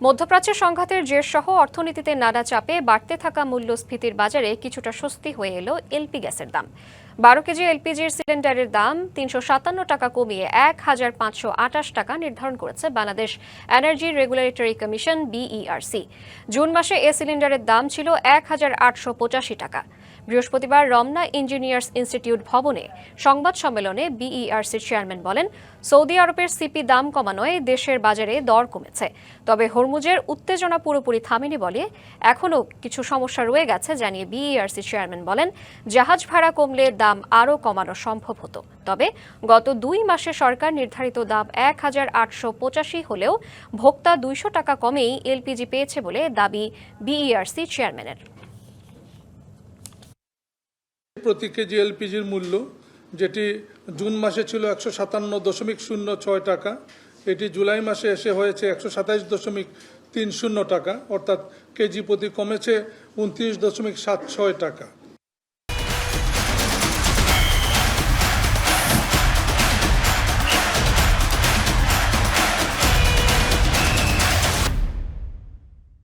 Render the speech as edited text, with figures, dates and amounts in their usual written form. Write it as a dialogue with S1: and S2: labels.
S1: মধ্যপ্রাচ্যের সংঘাতের জের সহ অর্থনীতিতে নানা চাপে বাড়তে থাকা মূল্যস্ফীতির বাজারে কিছুটা স্বস্তি হয়ে এলো এলপি গ্যাসের দাম। 12 কেজি এলপিজির সিলিন্ডারের দাম 357 টাকা কমিয়ে 1528 টাকা নির্ধারণ করেছে Bangladesh energy regulatory commission BERC. June মাসে এ সিলিন্ডারের দাম ছিল 1885 টাকা। বৃহস্পতিবার রমনা ইঞ্জিনিয়ার্স ইনস্টিটিউট ভবনে সংবাদ সম্মেলনে বিইআরসির চেয়ারম্যান বলেন, সৌদি আরবের সিপি দাম কমানোয় দেশের বাজারে দর কমেছে, তবে হরমুজের উত্তেজনা পুরোপুরি থামেনি বলে এখনও কিছু সমস্যা রয়ে গেছে জানিয়ে বিইআরসি চেয়ারম্যান বলেন, জাহাজ ভাড়া কমলে দাম আরও কমানো সম্ভব হতো। তবে গত 2 মাসে সরকার নির্ধারিত দাম 1885 হলেও ভোক্তা 200 টাকা কমেই এলপিজি পেয়েছে বলে দাবি বিইআরসি চেয়ারম্যানের।
S2: প্রতি কেজি এলপিজির মূল্য, যেটি জুন মাসে ছিল 157.06 টাকা, এটি জুলাই মাসে এসে হয়েছে 127.30 টাকা, অর্থাৎ কেজি প্রতি কমেছে 29.76 টাকা।